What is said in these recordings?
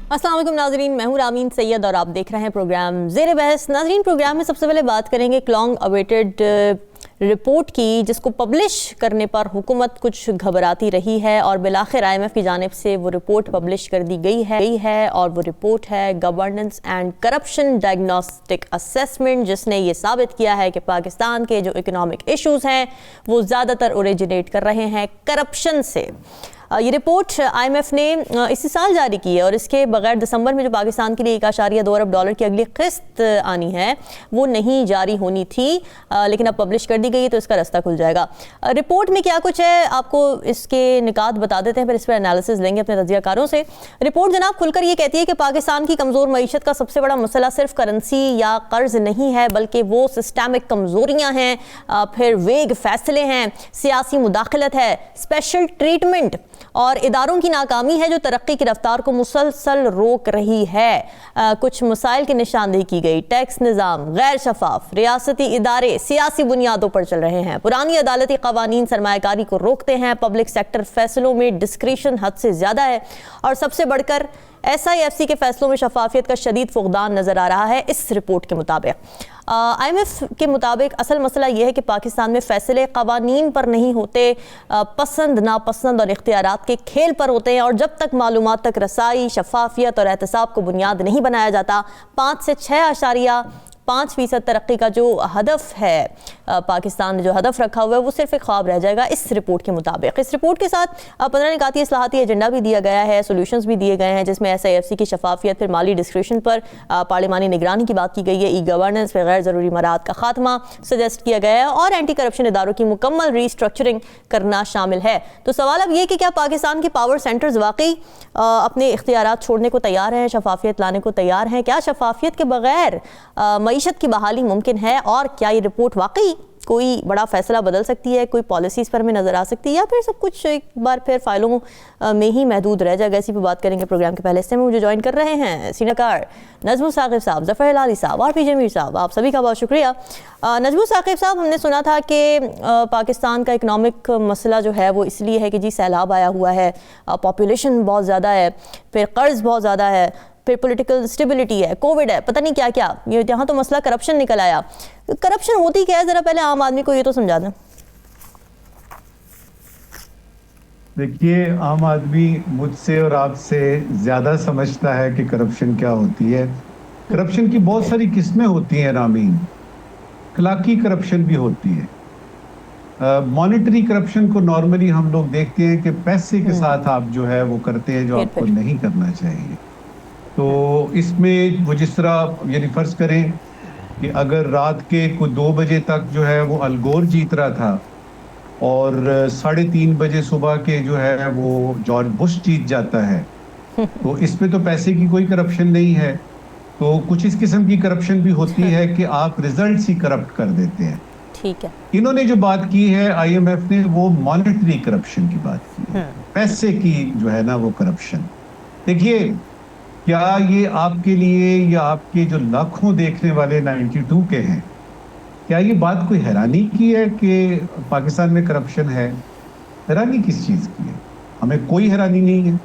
अस्सलाम वालेकुम नाजरीन, मैं हूँ रामीन सैयद और आप देख रहे हैं प्रोग्राम ज़ेरे बहस। नाजरीन, प्रोग्राम में सबसे पहले बात करेंगे लॉन्ग अवेटेड रिपोर्ट की, जिसको पब्लिश करने पर हुकूमत कुछ घबराती रही है और बिलाखिर IMF की जानिब से वो रिपोर्ट पब्लिश कर दी गई है और वो रिपोर्ट है governance and corruption diagnostic assessment, जिसने ये साबित किया है कि पाकिस्तान के जो इकोनॉमिक इश्यूज़ हैं वो ज़्यादातर ओरिजिनेट कर रहे हैं करप्शन से। ये रिपोर्ट IMF ने इसी साल जारी की है और इसके बगैर दिसंबर में जो पाकिस्तान के लिए $1.2 अरब की अगली किस्त आनी है वो नहीं जारी होनी थी, लेकिन अब पब्लिश कर दी गई है तो इसका रास्ता खुल जाएगा। रिपोर्ट में क्या कुछ है आपको इसके निकात बता देते हैं, फिर इस पर एनालिसिस लेंगे अपने तजियाकारों से। रिपोर्ट जनाब खुलकर ये कहती है कि पाकिस्तान की कमज़ोर मईशत का सबसे बड़ा मसला सिर्फ करेंसी या कर्ज नहीं है, बल्कि वो सिस्टमिक कमज़ोरियाँ हैं, फिर वेग फैसले हैं, सियासी मुदाखलत है, स्पेशल ट्रीटमेंट और इदारों की नाकामी है जो तरक्की की रफ्तार को मुसलसल रोक रही है। कुछ मसाइल की निशानदेही की गई। टैक्स निज़ाम गैर शफाफ, रियासती इदारे सियासी बुनियादों पर चल रहे हैं, पुरानी अदालती कवानीन सरमायाकारी को रोकते हैं, पब्लिक सेक्टर फैसलों में डिस्क्रिशन हद से ज़्यादा है और सबसे बढ़कर SIFC के फैसलों में शफाफियत का शदीद फुकदान नज़र आ रहा है। इस रिपोर्ट के मुताबिक IMF के मुताबिक असल मसला यह है कि पाकिस्तान में फैसले कवानीन पर नहीं होते, पसंद नापसंद और इख्तियारात के खेल पर होते हैं और जब तक मालूमात तक रसाई, शफाफियत और एहतसाब को बुनियाद नहीं बनाया जाता, 5 से 6.5% तरक्की का जो हदफ है, पाकिस्तान ने जो हदफ रखा हुआ है वो सिर्फ एक ख्वाब रह जाएगा इस रिपोर्ट के मुताबिक। इस रिपोर्ट के साथ 15 निकाती इस्लाहाती एजेंडा भी दिया गया है, सोल्यूशंस भी दिए गए हैं, जिसमें SIFC की शफाफियत, फिर माली डिस्क्रिप्शन पर पार्लिमानी निगरानी की बात की गई है, ई गवर्नेंस पर गैर ज़रूरी मराहत का खात्मा सजेस्ट किया गया है और एंटी करप्शन इदारों की मुकम्मल रीस्ट्रक्चरिंग करना शामिल है। तो सवाल अब ये कि क्या पाकिस्तान के पावर सेंटर्स वाकई अपने इख्तियारात छोड़ने को तैयार हैं, शफाफियत लाने को तैयार हैं? क्या शफाफियत के बगैर मईशत की बहाली मुमकिन है और क्या ये रिपोर्ट वाकई कोई बड़ा फैसला बदल सकती है, कोई पॉलिसीज़ पर में नज़र आ सकती है, या फिर सब कुछ एक बार फिर फाइलों में ही महदूद रह जाएगा? इसी पर बात करेंगे प्रोग्राम के पहले हिस्से में। मुझे ज्वाइन कर रहे हैं सीनाकार नजमू साकिब साहब, ज़फ़र हिलाली साहब और PJ मीर साहब, आप सभी का बहुत शुक्रिया। नजमू साकिब साहब, हमने सुना था कि पाकिस्तान का इकनॉमिक मसला जो है वो इसलिए है कि जी सैलाब आया हुआ है, पॉपुलेशन बहुत ज़्यादा है, फिर कर्ज बहुत ज़्यादा है, फिर पॉलिटिकल स्टेबिलिटी है, कोविड है, पता नहीं क्या क्या, ये यहाँ तो मसला करप्शन निकल आया। करप्शन होती क्या है, जरा पहले आम आदमी को ये तो समझा दें। देखिए, आम आदमी मुझसे और आपसे ज्यादा समझता है कि करप्शन क्या होती है। करप्शन की बहुत सारी किस्में होती हैं रामीन। अखलाकी करप्शन भी होती है। मॉनेटरी करप्शन को नॉर्मली हम लोग देखते हैं कि पैसे के साथ आप जो है वो करते हैं जो आपको नहीं करना चाहिए। तो इसमें वो जिस तरह यानी फर्ज करें कि अगर रात के कोई 2 बजे तक जो है वो अलगोर जीत रहा था और 3:30 बजे सुबह के जो है वो जॉर्ज बुश जीत जाता है, तो इसमें तो पैसे की कोई करप्शन नहीं है। तो कुछ इस किस्म की करप्शन भी होती है कि आप रिजल्ट ही करप्ट कर देते हैं। ठीक है, इन्होंने जो बात की है IMF ने, वो मॉनेटरी करप्शन की बात की है, पैसे की जो है ना वो करप्शन। देखिए, क्या ये आपके लिए या आपके जो लाखों देखने वाले 92 के हैं, क्या ये बात कोई हैरानी की है कि पाकिस्तान में करप्शन है? हैरानी किस चीज़ की है? हमें कोई हैरानी नहीं है।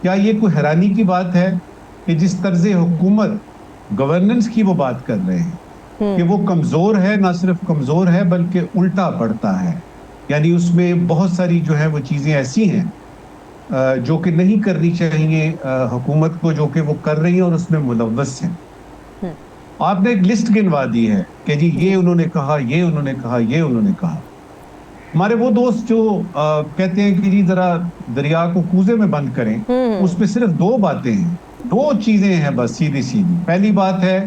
क्या ये कोई हैरानी की बात है कि जिस तर्ज हुकूमत गवर्नेंस की वो बात कर रहे हैं कि वो कमज़ोर है, ना सिर्फ कमज़ोर है बल्कि उल्टा पड़ता है, यानी उसमें बहुत सारी जो है वो चीज़ें ऐसी हैं जो कि नहीं करनी चाहिए हुकूमत को, जो कि वो कर रही है और उसमें मुलव्वस हैं। आपने एक लिस्ट गिनवा दी है कि जी ये उन्होंने कहा, ये उन्होंने कहा, ये उन्होंने कहा। हमारे वो दोस्त जो कहते हैं कि जी जरा दरिया को कूजे में बंद करें, उसमें सिर्फ 2 बातें हैं, 2 चीजें हैं बस, सीधी सीधी। पहली बात है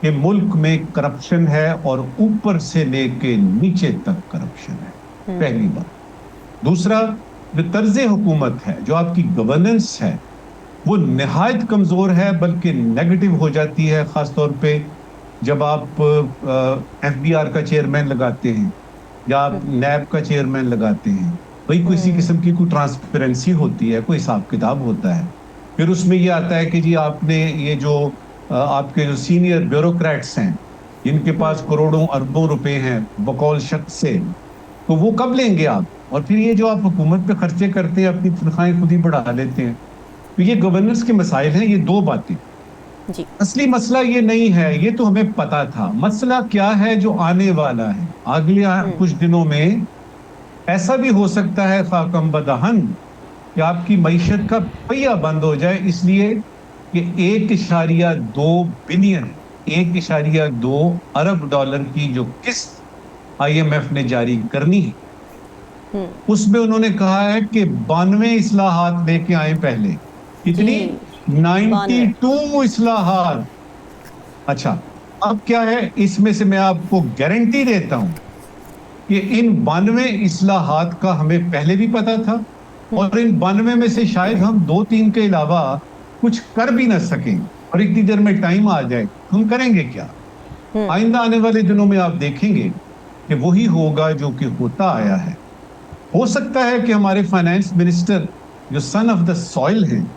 कि मुल्क में करप्शन है और ऊपर से लेके नीचे तक करप्शन है, पहली बात। दूसरा, जो तर्ज हुकूमत है, जो आपकी गवर्नेंस है, वो निहायत कमज़ोर है, बल्कि नेगेटिव हो जाती है, ख़ास तौर पे जब आप FBR का चेयरमैन लगाते हैं या आप NAB का चेयरमैन लगाते हैं। भाई किसी किस्म की कोई ट्रांसपेरेंसी होती है, कोई हिसाब किताब होता है। फिर उसमें ये आता है कि जी आपने ये जो आपके जो सीनियर ब्यूरोक्रेट्स हैं, जिनके पास करोड़ों अरबों रुपए हैं बकौल शख्स से, तो वो कब लेंगे आप? और फिर ये जो आप हुकूमत पे खर्चे करते हैं, अपनी तनख्वाहें खुद ही बढ़ा लेते हैं। तो ये गवर्नेंस के मसाइल हैं, ये दो बातें। जी असली मसला ये नहीं है, ये तो हमें पता था। मसला क्या है जो आने वाला है अगले कुछ दिनों में। ऐसा भी हो सकता है खाकम बदहन कि आपकी मईशत का पहिया बंद हो जाए, इसलिए कि 1.2 बिलियन 1.2 अरब डॉलर की जो किस्त IMF ने जारी करनी है, उसमें उन्होंने कहा है कि 92 इस्लाहात लेके आए पहले। कितनी? 92 इस्लाहात। अच्छा, अब क्या है, इसमें से मैं आपको गारंटी देता हूं कि इन 92 इस्लाहात का हमें पहले भी पता था, और इन 92 में से शायद हम 2-3 के अलावा कुछ कर भी ना सकें, और इतनी देर में टाइम आ जाए हम करेंगे क्या? आइंदा आने वाले दिनों में आप देखेंगे कि वही होगा जो कि होता आया है। हो सकता है कि हमारे फाइनेंस मिनिस्टर जो सन ऑफ द सॉइल हैं,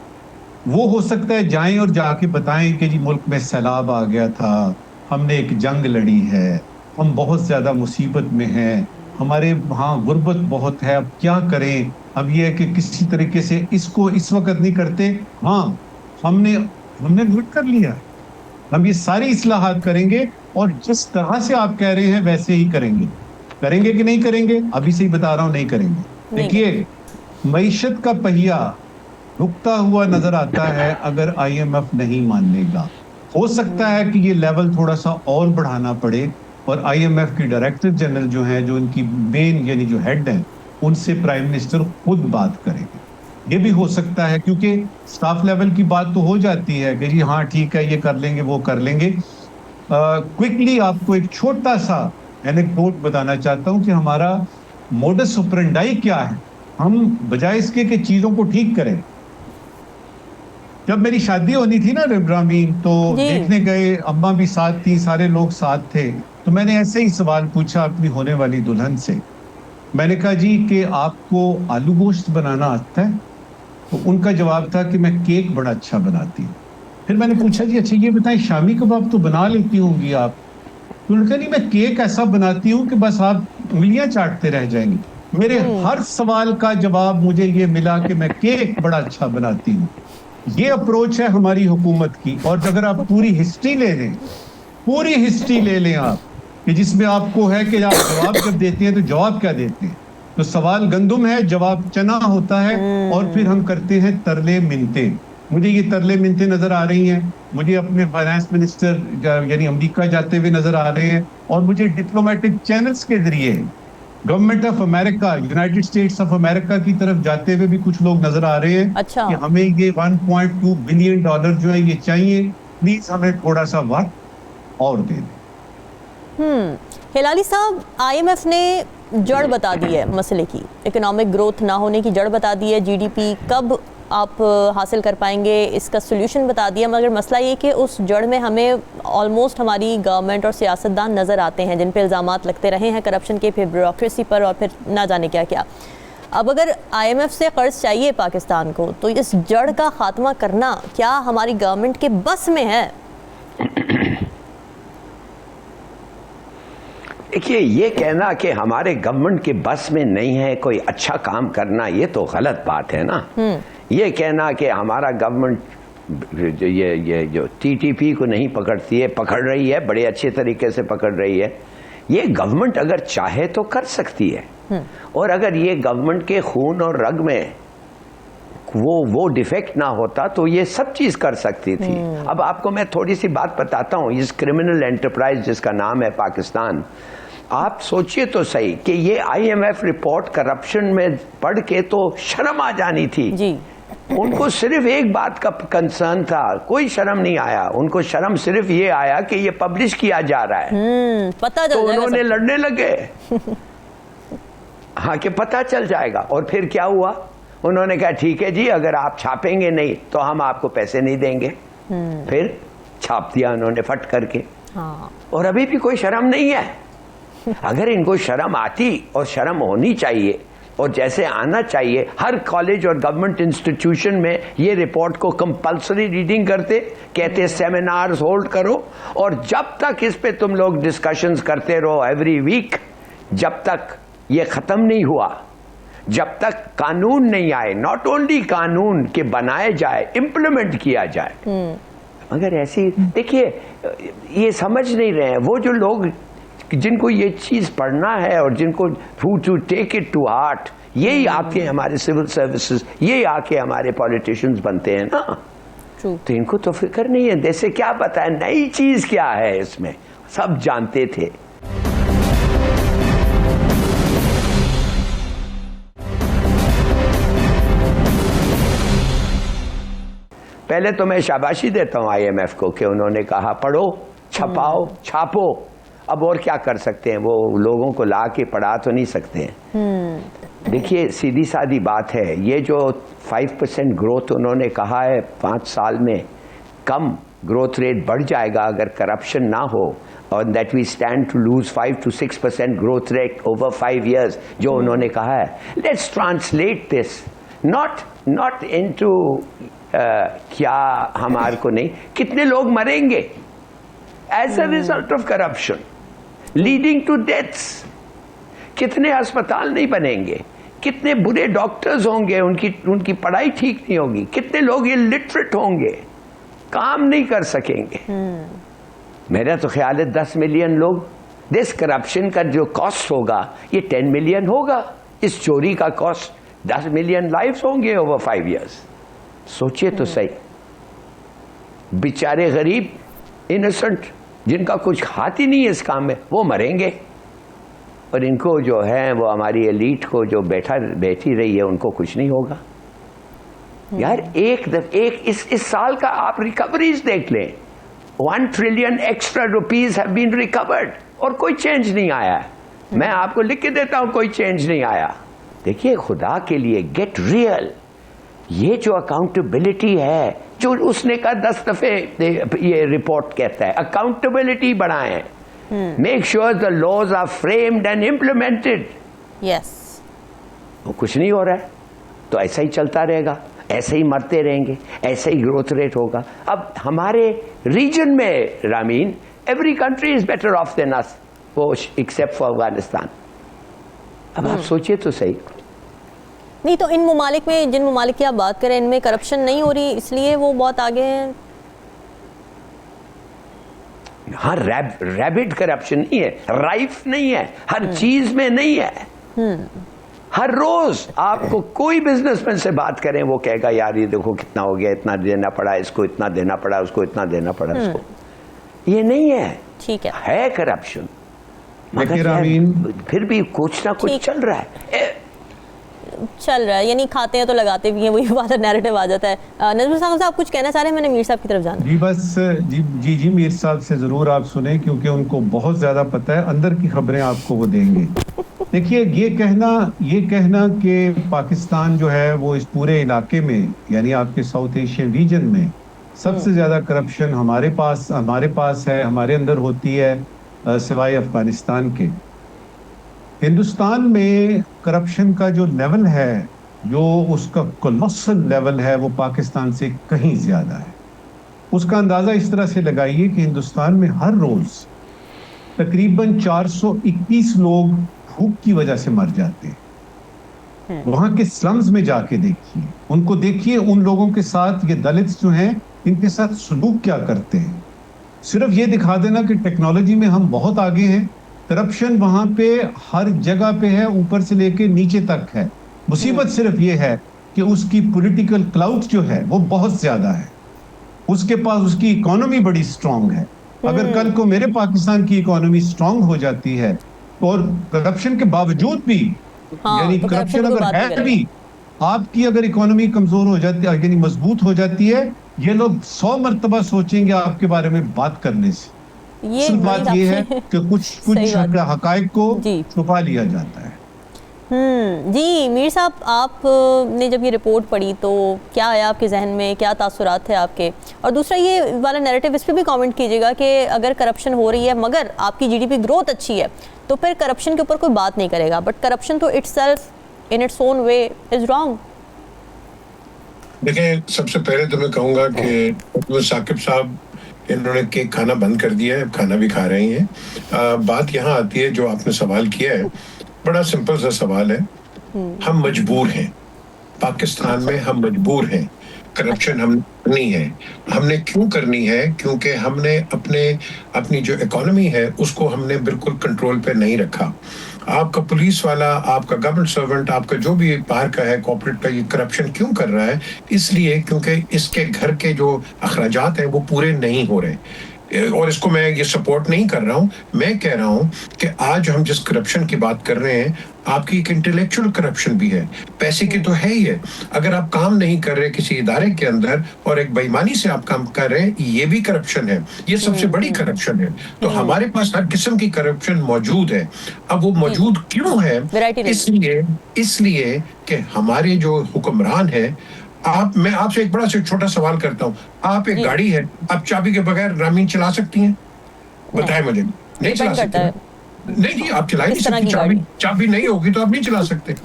वो हो सकता है जाएं और जाके बताएं कि जी मुल्क में सैलाब आ गया था, हमने एक जंग लड़ी है, हम बहुत ज्यादा मुसीबत में हैं, हमारे वहाँ गुर्बत बहुत है, अब क्या करें? अब ये है कि किसी तरीके से इसको इस वक्त नहीं करते। हाँ, हमने नोट कर लिया, हम ये सारी इस्लाहात करेंगे, और जिस तरह से आप कह रहे हैं वैसे ही करेंगे। करेंगे कि नहीं करेंगे? अभी से ही बता रहा हूं, नहीं करेंगे। देखिए, मईशत का पहिया रुकता हुआ नजर आता है अगर IMF नहीं मान लेगा। हो सकता है कि ये लेवल थोड़ा सा और बढ़ाना पड़े, और IMF की डायरेक्टर जनरल जो है, जो इनकी मेन यानी जो हेड है, उनसे प्राइम मिनिस्टर खुद बात करेंगे। ये भी हो सकता है, क्योंकि स्टाफ लेवल की बात तो हो जाती है कि जी हाँ ठीक है, ये कर लेंगे, वो कर लेंगे। क्विकली आपको एक छोटा सा एनेक्डोट बताना चाहता हूं कि हमारा मोडस ऑपरेंडाई क्या है। हम बजाय इसके कि चीजों को ठीक करें, जब मेरी शादी होनी थी ना इब्राहिम, तो देखने गए, अम्मा भी साथ थी, सारे लोग साथ थे, तो मैंने ऐसे ही सवाल पूछा अपनी होने वाली दुल्हन से। मैंने कहा जी कि आपको आलू गोश्त बनाना आता है? तो उनका जवाब था कि मैं केक बड़ा अच्छा बनाती हूँ। फिर मैंने पूछा जी अच्छा ये बताएं, शामी कबाब तो बना लेती होंगी आप? तो उन्होंने कहा नहीं, मैं केक ऐसा बनाती हूँ कि बस आप उंगलियां चाटते रह जाएंगे। मेरे हर सवाल का जवाब मुझे ये मिला कि मैं केक बड़ा अच्छा बनाती हूँ। ये अप्रोच है हमारी हुकूमत की। और अगर आप पूरी हिस्ट्री ले लें, पूरी हिस्ट्री ले लें आप, कि जिसमें आपको है कि आप जवाब जब देते हैं तो जवाब क्या देते हैं, तो सवाल गंदुम है, जवाब चना होता है, और फिर हम करते हैं तरले मिनते। मुझे ये तरले मिनते नजर आ रही हैं, मुझे अपने फाइनेंस मिनिस्टर यानी अमेरिका जाते हुए नजर आ रहे हैं, और मुझे डिप्लोमेटिक चैनल्स के जरिए government of America, United states of America की तरफ जाते हुए भी कुछ लोग नजर आ रहे हैं। अच्छा। कि हमें ये 1.2 बिलियन डॉलर जो है ये चाहिए, प्लीज हमें थोड़ा सा वक्त और दे दें। हिलाली साहब, IMF ने जड़ बता दी है मसले की, इकोनॉमिक ग्रोथ ना होने की जड़ बता दी है, GDP कब आप हासिल कर पाएंगे इसका सोल्यूशन बता दिया, मगर मसला ये कि उस जड़ में हमें ऑलमोस्ट हमारी गवर्नमेंट और सियासतदान नज़र आते हैं जिन पे इल्ज़ामात लगते रहे हैं करप्शन के, फिर ब्यूरोक्रेसी पर, और फिर ना जाने क्या क्या। अब अगर IMF से कर्ज चाहिए पाकिस्तान को, तो इस जड़ का खात्मा करना क्या हमारी गवर्नमेंट के बस में है? देखिए, ये कहना कि हमारे गवर्नमेंट के बस में नहीं है कोई अच्छा काम करना, ये तो गलत बात है ना। ये कहना कि हमारा गवर्नमेंट ये जो TTP को नहीं पकड़ती है, पकड़ रही है, बड़े अच्छे तरीके से पकड़ रही है, ये गवर्नमेंट अगर चाहे तो कर सकती है। और अगर ये गवर्नमेंट के खून और रग में वो डिफेक्ट ना होता तो ये सब चीज कर सकती थी। अब आपको मैं थोड़ी सी बात बताता हूँ, इस क्रिमिनल एंटरप्राइज जिसका नाम है पाकिस्तान, आप सोचिए तो सही कि ये IMF रिपोर्ट करप्शन में पढ़ के तो शर्म आ जानी थी जी। उनको सिर्फ एक बात का कंसर्न था, कोई शर्म नहीं आया उनको, शर्म सिर्फ ये आया कि ये पब्लिश किया जा रहा है, पता चल तो जाएगा उन्होंने लड़ने लगे हाँ कि पता चल जाएगा। और फिर क्या हुआ, उन्होंने कहा ठीक है जी, अगर आप छापेंगे नहीं तो हम आपको पैसे नहीं देंगे। फिर छाप दिया उन्होंने फट करके। हाँ। और अभी भी कोई शर्म नहीं है। अगर इनको शर्म आती, और शर्म होनी चाहिए, और जैसे आना चाहिए, हर कॉलेज और गवर्नमेंट इंस्टीट्यूशन में ये रिपोर्ट को कंपल्सरी रीडिंग करते, कहते सेमिनार्स होल्ड करो, और जब तक इस पे तुम लोग डिस्कशंस करते रहो एवरी वीक, जब तक ये खत्म नहीं हुआ, जब तक कानून नहीं आए, नॉट ओनली कानून के बनाए जाए, इम्प्लीमेंट किया जाए। मगर ऐसी देखिए, ये समझ नहीं रहे हैं वो जो लोग जिनको ये चीज पढ़ना है और जिनको who to take it to heart, यही आके हमारे सिविल सर्विसेज, यही आके हमारे पॉलिटिशियंस बनते हैं ना। तो इनको तो फिक्र नहीं है, जैसे क्या पता है नई चीज क्या है इसमें, सब जानते थे। पहले तो मैं शाबाशी देता हूं आईएमएफ को कि उन्होंने कहा पढ़ो, छपाओ, छापो। अब और क्या कर सकते हैं, वो लोगों को ला के पढ़ा तो नहीं सकते हैं। देखिए सीधी सादी बात है, ये जो 5% ग्रोथ उन्होंने कहा है 5 साल में, कम ग्रोथ रेट बढ़ जाएगा अगर करप्शन ना हो, और that we stand to lose 5 to 6% growth rate over 5 years जो उन्होंने कहा है। Let's translate this not into क्या हमारे को नहीं, कितने लोग मरेंगे as a result of corruption leading to deaths, कितने अस्पताल नहीं बनेंगे, कितने बुरे डॉक्टर्स होंगे, उनकी पढ़ाई ठीक नहीं होगी, कितने लोग इलिटरेट होंगे, काम नहीं कर सकेंगे। मेरा तो ख्याल है 10 मिलियन लोग, दिस करप्शन का जो कॉस्ट होगा ये 10 मिलियन होगा, इस चोरी का कॉस्ट 10 मिलियन लाइफ्स होंगे ओवर 5 years। सोचिए तो सही, बेचारे गरीब इनोसेंट जिनका कुछ हाथ ही नहीं है इस काम में, वो मरेंगे, और इनको जो है वो हमारी एलीट को जो बैठी रही है उनको कुछ नहीं होगा। यार एक इस साल का आप रिकवरीज देख लें, 1 trillion extra rupees have been recovered और कोई चेंज नहीं आया है। मैं आपको लिख के देता हूं, कोई चेंज नहीं आया। देखिए खुदा के लिए, गेट रियल। ये जो अकाउंटेबिलिटी है, जो उसने कहा 10 दफे ये रिपोर्ट कहता है, अकाउंटेबिलिटी बढ़ाएं, make sure the laws are framed and implemented. Yes, वो कुछ नहीं हो रहा है, तो ऐसा ही चलता रहेगा, ऐसे ही मरते रहेंगे, ऐसे ही ग्रोथ रेट होगा। अब हमारे रीजन में Ramin, every country is better of than us, वो एक्सेप्ट फॉर अफगानिस्तान। अब आप सोचिए तो सही। नहीं तो इन ममालिक में, जिन ममालिक की आप बात करें, इनमें करप्शन नहीं हो रही इसलिए वो बहुत आगे हैं। हाँ, रैबिड करप्शन नहीं है, राइफ नहीं है, हर चीज में नहीं है। हर रोज आपको कोई बिजनेसमैन से बात करें, वो कहेगा यार ये देखो कितना हो गया, इतना देना पड़ा इसको, इतना देना पड़ा उसको, इतना देना पड़ा उसको। ये नहीं है, ठीक है करप्शन, मगर फिर भी कुछ ना कुछ चल रहा है, यानी खाते हैं तो लगाते भी हैं, वही वाला नैरेटिव आ जाता है। नजमुल साहब आप कुछ कहना चाह रहे हैं? मैंने मीर साहब की तरफ जाना। जी बस जी मीर साहब से जरूर आप सुने, क्योंकि उनको बहुत ज्यादा पता है, अंदर की खबरें आपको वो देंगे। देखिए ये कहना कि पाकिस्तान जो है वो इस पूरे इलाके में, यानी आपके साउथ एशियन रीजन में सबसे ज्यादा करप्शन हमारे पास है, हमारे अंदर होती है, सिवाय अफगानिस्तान के। हिंदुस्तान में करप्शन का जो लेवल है, जो उसका कोलोसल लेवल है, वो पाकिस्तान से कहीं ज्यादा है। उसका अंदाजा इस तरह से लगाइए कि हिंदुस्तान में हर रोज तकरीबन 421 लोग भूख की वजह से मर जाते हैं। वहां के स्लम्स में जाके देखिए, उनको देखिए, उन लोगों के साथ ये दलित जो हैं इनके साथ सलूक क्या करते हैं। सिर्फ ये दिखा देना कि टेक्नोलॉजी में हम बहुत आगे हैं, करप्शन वहां पे हर जगह पे है, ऊपर से लेके नीचे तक है। मुसीबत सिर्फ ये है कि उसकी पॉलिटिकल क्लाउट जो है वो बहुत ज्यादा है, उसके पास उसकी इकोनॉमी बड़ी स्ट्रांग है। अगर कल को मेरे पाकिस्तान की इकोनॉमी स्ट्रांग हो जाती है और करप्शन के बावजूद भी, यानी तो करप्शन अगर है भी, आपकी अगर इकोनॉमी कमजोर हो जाती है, यानी मजबूत हो जाती है, ये लोग 100 मरतबा सोचेंगे आपके बारे में बात करने से। सिर्फ बात ये है कि कुछ हकायक को छुपा लिया जाता है। जी मीर साहब, आपने जब ये रिपोर्ट पढ़ी तो क्या आया आपके जहन में, क्या तासुरात थे आपके? और दूसरा ये वाला नैरेटिव, इस पर भी कमेंट कीजिएगा कि अगर करप्शन हो रही है मगर आपकी जीडीपी ग्रोथ अच्छी है तो फिर करप्शन के ऊपर कोई बात नहीं करेगा, बट करप्शन तो itself in its own way is wrong. देखिए, सबसे पहले तो मैं कहूँगा कि साकिब साहब इन्होंने केक खाना बंद कर दिया है, खाना भी खा रही हैं। बात यहाँ आती है, जो आपने सवाल किया है, बड़ा सिंपल सा सवाल है हम मजबूर हैं, पाकिस्तान में हम मजबूर हैं, करप्शन हम करनी है। हमने क्यों करनी है? क्योंकि हमने अपनी जो इकोनॉमी है उसको हमने बिल्कुल कंट्रोल पे नहीं रखा। आपका पुलिस वाला, आपका गवर्नमेंट सर्वेंट, आपका जो भी बाहर का है कॉर्पोरेट का, ये करप्शन क्यों कर रहा है? इसलिए क्योंकि इसके घर के जो अखराजात हैं वो पूरे नहीं हो रहे। और इसको मैं ये सपोर्ट नहीं कर रहा हूं। मैं कह रहा हूं कि आज हम जिस करप्शन की बात कर रहे हैं, आपकी एक इंटेलेक्चुअल करप्शन भी है, पैसे की तो है ही है। अगर आप काम नहीं कर रहे किसी इदारे के अंदर और एक बेईमानी से आप काम कर रहे हैं, ये भी करप्शन है, ये सबसे बड़ी करप्शन है। तो हमारे पास हर किस्म की करप्शन मौजूद है। अब वो मौजूद क्यों है? इसलिए कि हमारे जो हुक्मरान है, मैं आपसे एक बड़ा से छोटा सवाल करता हूँ। आप एक गाड़ी है, आप चाबी के बगैर रामीन चला सकती हैं? बताएं मुझे। नहीं चला सकते। नहीं, आप चला नहीं सकते। चाबी नहीं होगी तो आप नहीं चला सकते।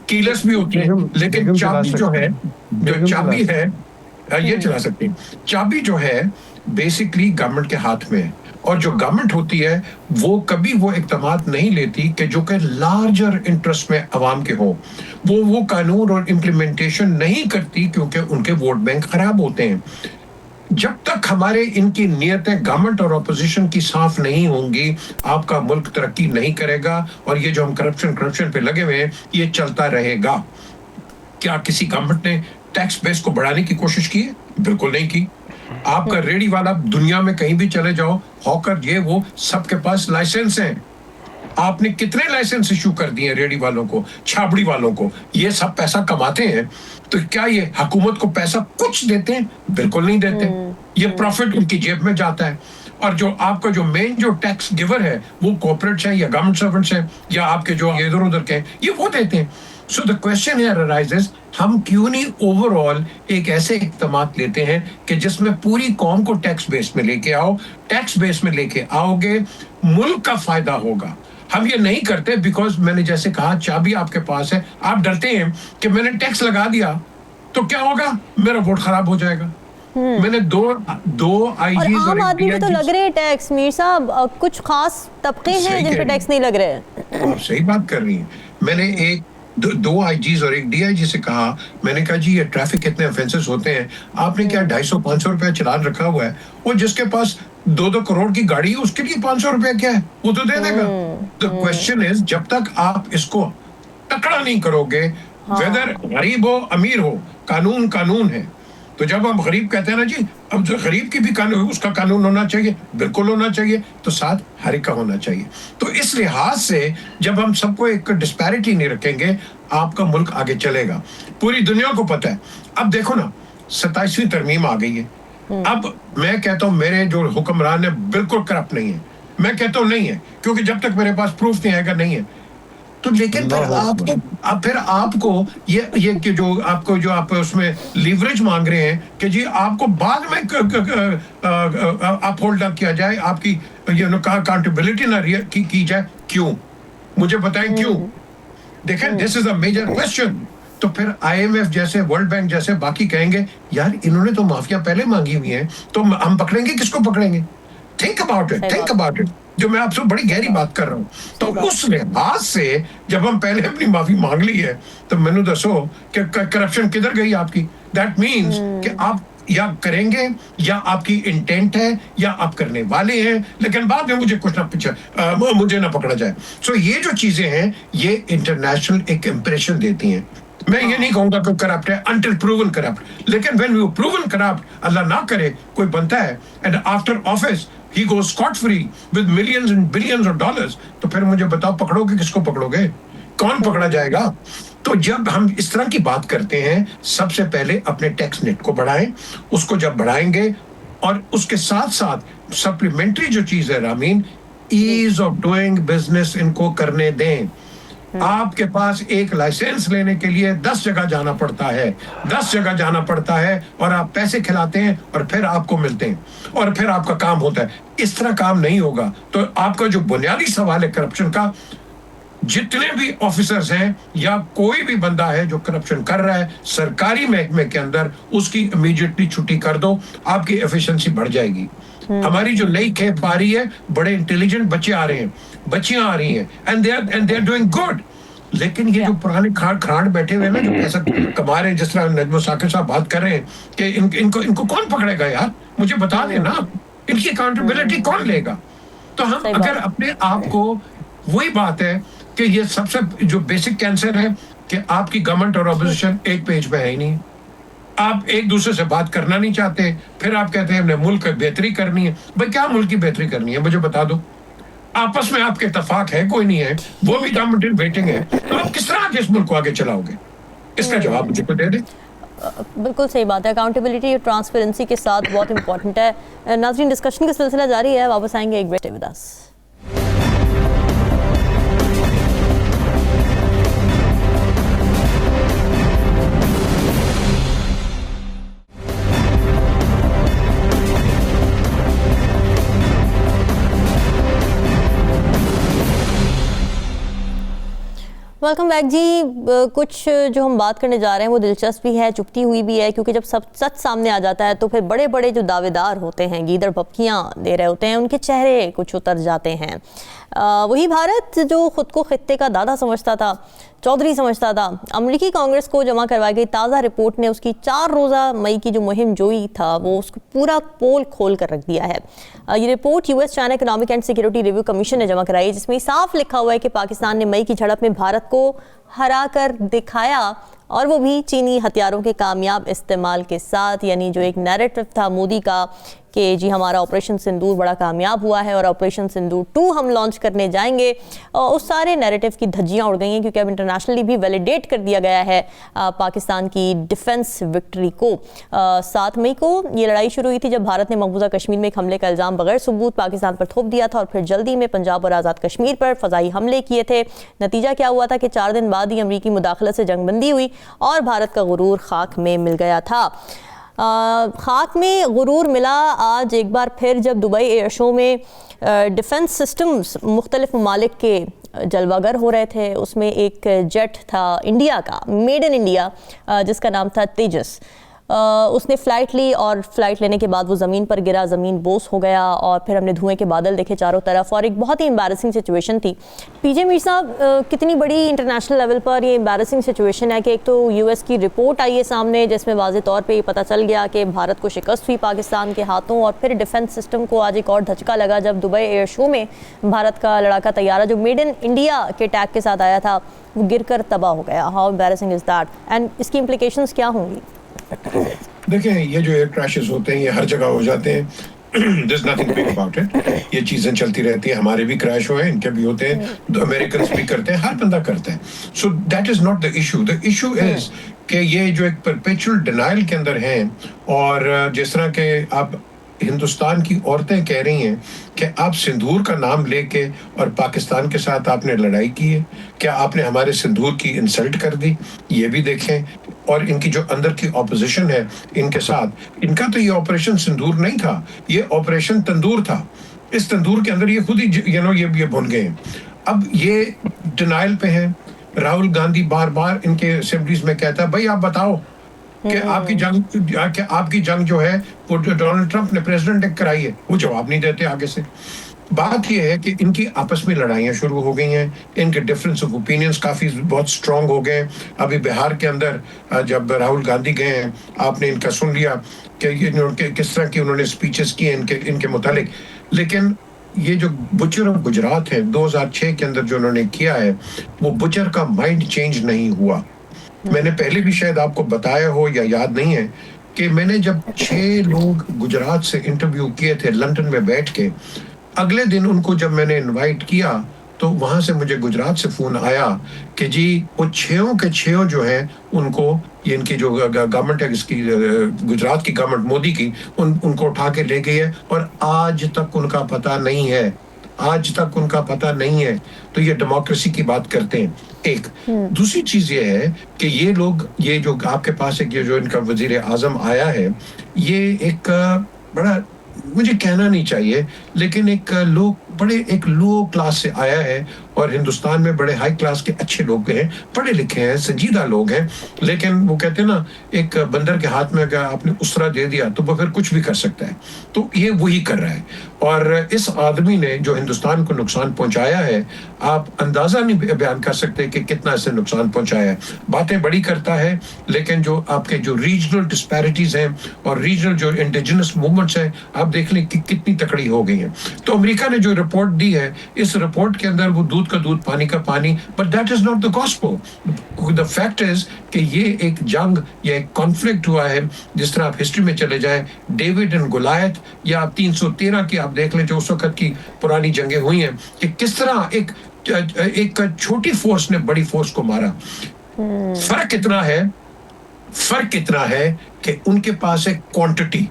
कीलेस भी होती है, लेकिन चाबी जो है, ये चला सकते हैं। चाबी जो है बेसिकली गवर्नमेंट के हाथ में है, और जो गवर्नमेंट होती है वो कभी वो इक़दामात नहीं लेती कि जो कि लार्जर इंटरेस्ट में अवाम के हो। वो कानून और इम्प्लीमेंटेशन नहीं करती क्योंकि उनके वोट बैंक खराब होते हैं। जब तक हमारे इनकी नीयतें गवर्नमेंट और अपोजिशन की साफ नहीं होंगी, आपका मुल्क तरक्की नहीं करेगा। और ये जो हम करप्शन पे लगे हुए हैं, ये चलता रहेगा। क्या किसी गवर्नमेंट ने टैक्स बेस को बढ़ाने की कोशिश की है? बिल्कुल नहीं की। आपका रेडी वाला दुनिया में कहीं भी चले जाओ, हॉकर ये वो सबके पास लाइसेंस हैं। आपने कितने लाइसेंस इशू कर दिए रेडी वालों को, छाबड़ी वालों को? ये सब पैसा कमाते हैं, तो क्या ये हुकूमत को पैसा कुछ देते हैं? बिल्कुल नहीं देते। ये प्रॉफिट उनकी जेब में जाता है। और जो आपका जो मेन जो टैक्स गिवर है, वो कॉर्पोरेट्स हैं या गवर्नमेंट सर्वेंट्स हैं या आपके जो इधर उधर के, ये वो देते हैं। So the question here arises, हम क्यों नहीं ओवरऑल एक ऐसे इक़दामात लेते हैं कि जिसमें पूरी कौम को टैक्स बेस में लेके आओ। टैक्स बेस में लेके आओगे, मुल्क का फायदा होगा। हम ये नहीं करते बिकॉज मैंने जैसे कहा, चाबी आपके पास है। आप डरते हैं कि मैंने टैक्स लगा दिया तो क्या होगा, मेरा वोट खराब हो जाएगा। मैंने दो आईजी और आम आदमी पे तो लग रहे हैं टैक्स। मीर साहब, कुछ खास तबके हैं जिन पे टैक्स नहीं लग रहे हैं। आप सही बात कर रही हैं। मैंने दो आईजीज और एक डीआईजी से कहा, मैंने कहा जी ये ट्रैफिक कितने ऑफेंसेस होते हैं, आपने क्या 250-500 रुपया चलान रखा हुआ है? और जिसके पास 2-2 करोड़ की गाड़ी है उसके लिए 500 रुपया क्या है, वो तो दे देगा। द क्वेश्चन इज, जब तक आप इसको तकड़ा नहीं करोगे, वेदर गरीब हो अमीर हो, कानून कानून है। तो जब हम गरीब कहते हैं ना जी, अब जो गरीब की भी कानून, उसका कानून होना चाहिए, बिल्कुल होना चाहिए, तो साथ हर एक का होना चाहिए। तो इस लिहाज से जब हम सबको एक डिस्पैरिटी नहीं रखेंगे, आपका मुल्क आगे चलेगा। पूरी दुनिया को पता है। अब देखो ना, 27वीं तरमीम आ गई है। अब मैं कहता हूं मेरे जो हुक्मरान है बिल्कुल करप्ट नहीं है। मैं कहता हूं नहीं है, क्योंकि जब तक मेरे पास प्रूफ नहीं आएगा नहीं है। तो लेकिन फिर आपको ये कि जो आप उसमें लीवरेज मांग रहे हैं कि जी आपको बाद में आप होल्ड अप किया जाए, आपकी अकाउंटेबिलिटी ना की जाए। क्यों? मुझे बताएं क्यों? देखें, this is a major question. तो फिर आईएमएफ जैसे, वर्ल्ड बैंक जैसे बाकी कहेंगे यार इन्होंने तो माफिया पहले मांगी हुई है, तो हम पकड़ेंगे किसको पकड़ेंगे? Think about it. जो मैं आपसे बड़ी गहरी बात कर रहा हूँ। तो उस लिहाज से जब हम पहले अपनी माफी मांग ली है, तो मैंने दसो कि करप्शन किधर गई आपकी? दैट मीन्स कि आप या करेंगे या आपकी इंटेंट है या आप करने वाले हैं, लेकिन बाद में मुझे कुछ ना मुझे ना पकड़ा जाए। सो ये जो चीजें हैं, ये इंटरनेशनल एक इंप्रेशन देती हैं। मैं ये नहीं कहूंगा कि करप्ट है until proven corrupt, लेकिन when you proven corrupt, अल्लाह ना करे कोई बनता है and after office he goes scot free with millions and billions of dollars, तो फिर मुझे बताओ पकड़ोगे किसको? पकड़ोगे कौन? पकड़ा जाएगा। तो जब हम इस तरह की बात करते हैं, सबसे पहले अपने टैक्स नेट को बढ़ाएं। उसको जब बढ़ाएंगे और उसके साथ साथ सप्लीमेंट्री जो चीज है Rameen, ease of doing business इनको करने दें। आपके पास एक लाइसेंस लेने के लिए 10 जगह जाना पड़ता है, 10 जगह जाना पड़ता है, और आप पैसे खिलाते हैं और फिर आपको मिलते हैं और फिर आपका काम होता है। इस तरह काम नहीं होगा। तो आपका जो बुनियादी सवाल है करप्शन का, जितने भी ऑफिसर्स हैं या कोई भी बंदा है जो करप्शन कर रहा है सरकारी महकमे के अंदर, उसकी इमीडिएटली छुट्टी कर दो, आपकी एफिशिएंसी बढ़ जाएगी। हमारी जो नई खेप आ रही है, बड़े इंटेलिजेंट बच्चे आ रहे हैं, बच्चियां आ रही हैं, and they are doing good. लेकिन ये जो पुराने खराड़ बैठे हुए हैं ना, जो पैसा कमा रहे हैं, जिस तरह नजम साकिब साहब बात कर रहे हैं कि इनको कौन पकड़ेगा यार, मुझे बता देना, इनकी अकाउंटेबिलिटी कौन लेगा? तो हम अगर अपने आप को, वही बात है कि ये सबसे जो बेसिक कैंसर है कि आपकी गवर्नमेंट और अपोजिशन एक पेज पे है ही नहीं, आप एक दूसरे से बात करना नहीं चाहते, फिर आप कहते हैं हमने मुल्क की बेहतरी करनी है। भाई क्या मुल्क की बेहतरी करनी है, मुझे बता दो। आपस में आपके इत्तेफाक है कोई नहीं है, वो भी गवर्नमेंट इन वेटिंग है, तो आप किस तरह इस मुल्क को आगे चलाओगे? इसका जवाब मुझे को दे दे। बिल्कुल सही बात है, अकाउंटेबिलिटी और ट्रांसपेरेंसी के साथ बहुत इंपॉर्टेंट है। नाज़रीन, डिस्कशन का सिलसिला जारी है, वापस आएंगे एक break with us. Welcome back ji. कुछ जो हम बात करने जा रहे हैं वो दिलचस्प भी है, चुपती हुई भी है, क्योंकि जब सब सच सामने आ जाता है तो फिर बड़े बड़े जो दावेदार होते हैं, गीदड़ पपकियाँ दे रहे होते हैं, उनके चेहरे कुछ उतर जाते हैं। वही भारत जो खुद को खित्ते का दादा समझता था, चौधरी समझता था, अमेरिकी कांग्रेस को जमा करवाई गई ताज़ा रिपोर्ट ने उसकी 4 रोज़ा मई की जो मुहिम जोई था वो उसको पूरा पोल खोल कर रख दिया है। ये report US China economic and security review commission ने जमा कराई, जिसमें साफ लिखा हुआ है कि पाकिस्तान ने मई की झड़प में भारत को हरा कर दिखाया, और वो भी चीनी हथियारों के कामयाब इस्तेमाल के साथ। यानी जो एक नैरेटिव था मोदी का कि जी हमारा ऑपरेशन सिंदूर बड़ा कामयाब हुआ है और ऑपरेशन सिंदूर 2 हम लॉन्च करने जाएंगे, और उस सारे नैरेटिव की धज्जियां उड़ गई हैं, क्योंकि अब इंटरनेशनली भी वैलिडेट कर दिया गया है पाकिस्तान की डिफेंस विक्ट्री को। 7 मई को ये लड़ाई शुरू हुई थी जब भारत ने मकबूजा कश्मीर में एक हमले का इल्ज़ाम बगैर सबूत पाकिस्तान पर थोप दिया था, और फिर जल्दी में पंजाब और आज़ाद कश्मीर पर फ़ज़ाई हमले किए थे। नतीजा क्या हुआ था कि 4 दिन बाद ही अमरीकी मुदाखलत से जंगबंदी हुई और भारत का गुरूर खाक में मिल गया था। खाक में गुरूर मिला आज एक बार फिर, जब दुबई एयर शो में डिफेंस सिस्टम्स मुख्तलिफ ममालिक के जलवागर हो रहे थे। उसमें एक जेट था इंडिया का, मेड इन इंडिया, जिसका नाम था तेजस। उसने फ़्लाइट ली और फ्लाइट लेने के बाद वो ज़मीन पर गिरा, ज़मीन बोस हो गया, और फिर हमने धुएं के बादल देखे चारों तरफ, और एक बहुत ही एम्बैरेसिंग सिचुएशन थी। पीजे मीर साहब, कितनी बड़ी इंटरनेशनल लेवल पर ये एम्बैरेसिंग सिचुएशन है कि एक तो यूएस की रिपोर्ट आई है सामने, जिसमें वाज़े तौर पे ये पता चल गया कि भारत को शिकस्त हुई पाकिस्तान के हाथों, और फिर डिफेंस सिस्टम को आज एक और धचका लगा जब दुबई एयर शो में भारत का लड़ाका तैयारा जो मेड इन इंडिया के टैग के साथ आया था वो गिर कर तबाह हो गया। How embarrassing is that, and इसकी इम्प्लीकेशंस क्या होंगी? देखें, ये जो एयर क्रैशेस होते हैं ये हर जगह हो जाते हैं, There's nothing big about it. ये चीजें चलती रहती है, हमारे भी क्रैश हुए, इनके भी होते हैं, अमेरिकन भी करते हैं, हर बंदा करता है। So that is not the issue. The issue is कि ये जो एक परपेचुअल डिनाइल के अंदर हैं, और जिस तरह के आप हिंदुस्तान की औरतें कह रही हैं कि आप सिंदूर का नाम लेके और पाकिस्तान के साथ आपने लड़ाई की है, क्या आपने हमारे सिंदूर की इंसल्ट कर दी? ये भी देखें। और इनकी जो अंदर की ऑपोजिशन है इनके साथ, इनका तो ये ऑपरेशन सिंदूर नहीं था, ये ऑपरेशन तंदूर था। इस तंदूर के अंदर ये खुद ही ये भूल गए हैं। अब ये डिनाइल पे हैं। राहुल गांधी बार बार इनके असेंबलीज में कहता है भाई आप बताओ कि आपकी जंग जो है वो डोनाल्ड ट्रंप ने प्रेसिडेंट ने कराई है, वो जवाब नहीं देते आगे से। बात यह है कि इनकी आपस में लड़ाइयाँ शुरू हो गई हैं, इनके डिफरेंस ऑफ ओपिनियंस काफ़ी बहुत स्ट्रांग हो गए। अभी बिहार के अंदर जब राहुल गांधी गए हैं, आपने इनका सुन लिया कि किस तरह की उन्होंने स्पीचेस किए इनके मुतालिक। लेकिन ये जो बुचर ऑफ गुजरात है 2006 के अंदर जो उन्होंने किया है, वो बुचर का माइंड चेंज नहीं हुआ। मैंने पहले भी शायद आपको बताया हो या याद नहीं है कि मैंने जब 6 लोग गुजरात से इंटरव्यू किए थे लंदन में बैठ के, अगले दिन उनको जब मैंने इनवाइट किया तो वहां से मुझे गुजरात से फोन आया कि जी वो 6 के 6 जो हैं उनको ये इनकी जो गवर्नमेंट है, इसकी गुजरात की गवर्नमेंट मोदी की, उनको उठा के ले गई है और आज तक उनका पता नहीं है, आज तक उनका पता नहीं है। तो ये डेमोक्रेसी की बात करते हैं। एक दूसरी चीज ये है कि ये लोग, ये जो आपके पास एक ये जो इनका वजीर आजम आया है, ये एक बड़ा, मुझे कहना नहीं चाहिए, लेकिन एक लो क्लास से आया है और हिंदुस्तान में बड़े हाई क्लास के अच्छे लोग हैं, पढ़े लिखे हैं, संजीदा लोग हैं, लेकिन वो कहते हैं ना, एक बंदर के हाथ में अगर आपने उसरा दे दिया तो वो फिर कुछ भी कर सकता है। तो ये वही कर रहा है। और इस आदमी ने जो हिंदुस्तान को नुकसान पहुंचाया है, आप अंदाजा नहीं बयान कर सकते कि कितना इससे नुकसान पहुंचाया है। बातें बड़ी करता है, लेकिन जो आपके जो रीजनल डिस्पैरिटीज हैं और रीजनल जो इंडिजिनस मूवमेंट्स हैं, आप देख लें कि कितनी तकड़ी हो गई हैं। तो अमेरिका ने जो रिपोर्ट दी है, इस रिपोर्ट के अंदर वो दूध का दूध पानी का पानी, but that is not the gospel. The fact is कि ये एक जंग या एक कॉन्फ्लिक्ट हुआ है, जिस तरह आप हिस्ट्री में चले जाए, डेविड एंड गोलायत, या आप 313 की आप देख लें जो उस वक्त की पुरानी जंगें हुई हैं, कि किस तरह एक छोटी फोर्स ने बड़ी फोर्स को मारा। फर्क इतना है कि उनके पास है क्वांटिटी,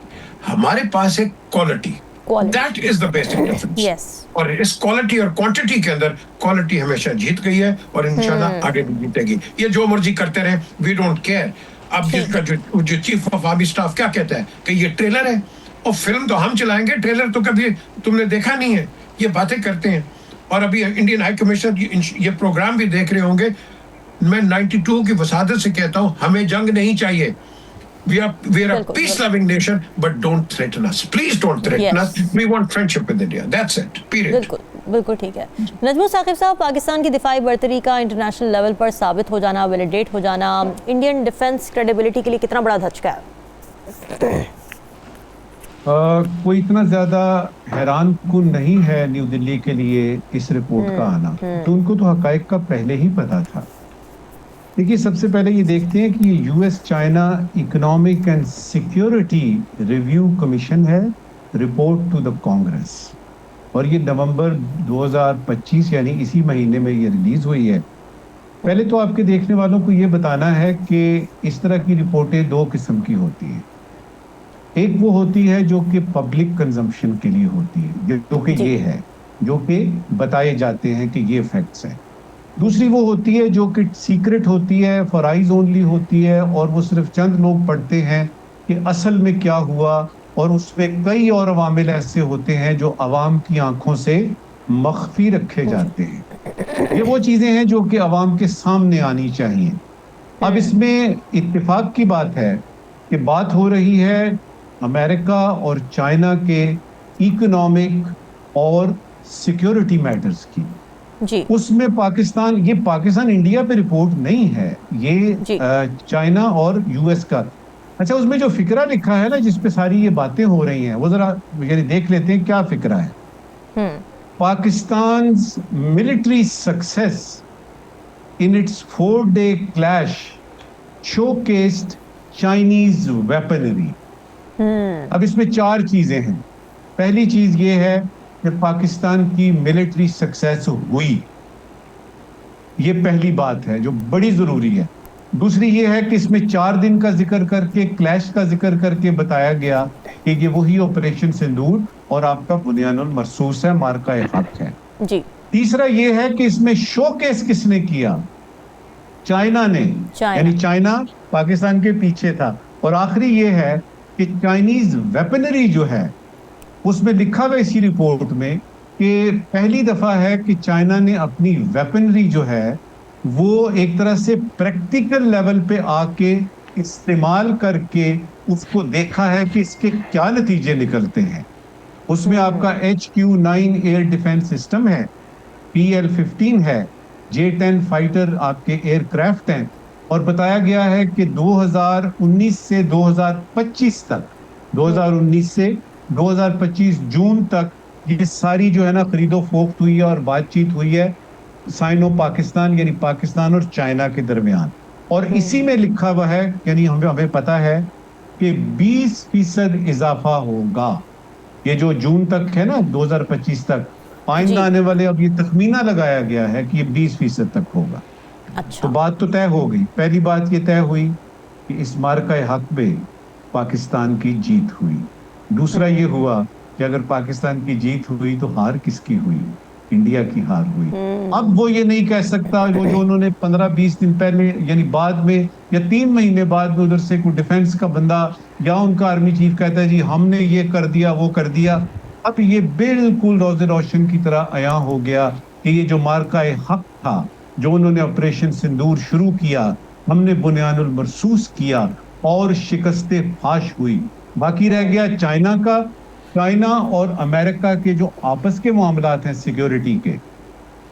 हमारे पास है quality. That is the basic difference. और इस क्वालिटी और क्वांटिटी के अंदर क्वालिटी हमेशा जीत गई है और इंशाल्लाह आगे भी जीतेगी। ये जो मर्जी करते रहे, वी डोंट केयर। अब जिसका जो चीफ ऑफ आर्मी स्टाफ क्या कहता है कि ये ट्रेलर है, और फिल्म तो हम चलाएंगे, ट्रेलर तो कभी तुमने देखा नहीं है। ये बातें करते हैं। और अभी इंडियन हाई कमिश्नर ये प्रोग्राम भी देख रहे होंगे। मैं 92 की वसादत से कहता हूं, हमें जंग नहीं चाहिए। We are a peace-loving nation, but don't threaten us. Please don't threaten us. We want friendship with India. That's it. Period. बिल्कुल ठीक है। नजमुल साकिब साहब, पाकिस्तान की दिफाई बर्तरी का इंटरनेशनल लेवल पर साबित हो जाना, वैलिडेट हो जाना, इंडियन डिफेंस क्रेडिबिलिटी के लिए कितना बड़ा धचका है? कोई इतना ज्यादा हैरान कुन नहीं है न्यू दिल्ली के लिए इस रिपोर्ट का आना, तो उनको तो हकायक का पहले ही पता था। देखिए, सबसे पहले ये देखते हैं कि US China economic and security review commission है, रिपोर्ट टू द कांग्रेस, और ये नवंबर 2025 यानी इसी महीने में ये रिलीज हुई है। पहले तो आपके देखने वालों को ये बताना है कि इस तरह की रिपोर्टें दो किस्म की होती हैं। एक वो होती है जो कि पब्लिक कंजम्पशन के लिए होती है, जो कि ये है, जो कि बताए जाते हैं कि ये फैक्ट्स हैं। दूसरी वो होती है जो कि सीक्रेट होती है, फॉर आइज ओनली होती है, और वो सिर्फ चंद लोग पढ़ते हैं कि असल में क्या हुआ, और उसमें कई और अवामिल ऐसे होते हैं जो अवाम की आंखों से मख्फी रखे जाते हैं। ये वो चीज़ें हैं जो कि अवाम के सामने आनी चाहिए। अब इसमें इत्तेफाक की बात है कि बात हो रही है अमेरिका और चाइना के इकोनॉमिक और सिक्योरिटी मैटर्स की। जी। उसमें पाकिस्तान, ये पाकिस्तान इंडिया पे रिपोर्ट नहीं है, ये चाइना और यूएस का। अच्छा, उसमें जो फिक्रा लिखा है ना, जिसपे सारी ये बातें हो रही हैं, वो जरा यानी देख लेते हैं क्या फिक्रा है। Pakistan military success in its 4-day clash showcased Chinese weaponry. अब इसमें 4 चीजें हैं। पहली चीज ये है कि पाकिस्तान की मिलिट्री सक्सेस हुई, ये पहली बात है जो बड़ी जरूरी है। दूसरी ये है कि इसमें 4 दिन का जिक्र करके, क्लैश का जिक्र करके बताया गया कि ये वही ऑपरेशन सिंदूर और आपका बुनियानुल मरसूस है, मार्का हक है। जी। तीसरा ये है कि इसमें शोकेस किसने किया? चाइना ने, यानी चाइना पाकिस्तान के पीछे था। और आखिरी ये है कि चाइनीज वेपनरी जो है, उसमें लिखा हुआ इसी रिपोर्ट में कि पहली दफा है कि चाइना ने अपनी वेपनरी जो है वो एक तरह से प्रैक्टिकल लेवल पे आके इस्तेमाल करके उसको देखा है कि इसके क्या नतीजे निकलते हैं। उसमें आपका HQ-9 एयर डिफेंस सिस्टम है, PL-15 है, J-10 फाइटर आपके एयरक्राफ्ट हैं, और बताया गया है कि 2019 से 2025 तक, 2019 से 2025 जून तक ये सारी जो है ना खरीदो फरोख्त हुई है और बातचीत हुई है साइनो पाकिस्तान, यानी पाकिस्तान और चाइना के दरमियान। और इसी में लिखा हुआ है, यानी हमें पता है कि 20% इजाफा होगा। ये जो जून तक है ना, 2025 तक, आइंदा आने वाले, अब ये तखमीना लगाया गया है कि ये 20% तक होगा। अच्छा। तो बात तो तय हो गई। पहली बात ये तय हुई कि इस मार्का हक में पाकिस्तान की जीत हुई। दूसरा ये हुआ कि अगर पाकिस्तान की जीत हुई तो हार किसकी हुई? इंडिया की हार हुई। अब वो ये नहीं कह सकता, वो जो उन्होंने 15-20 दिन पहले यानी बाद में या 3 महीने बाद में उधर से कोई डिफेंस का बंदा या उनका आर्मी चीफ कहता है जी हमने ये कर दिया वो कर दिया। अब ये बिल्कुल रोज़े रोशन की तरह आया हो गया कि ये जो मार्का हक था, जो उन्होंने ऑपरेशन सिंदूर शुरू किया, हमने बुनियानुल मरसूस किया और शिकस्ते फाश हुई। बाकी रह गया चाइना का। चाइना और अमेरिका के जो आपस के मामलात हैं सिक्योरिटी के,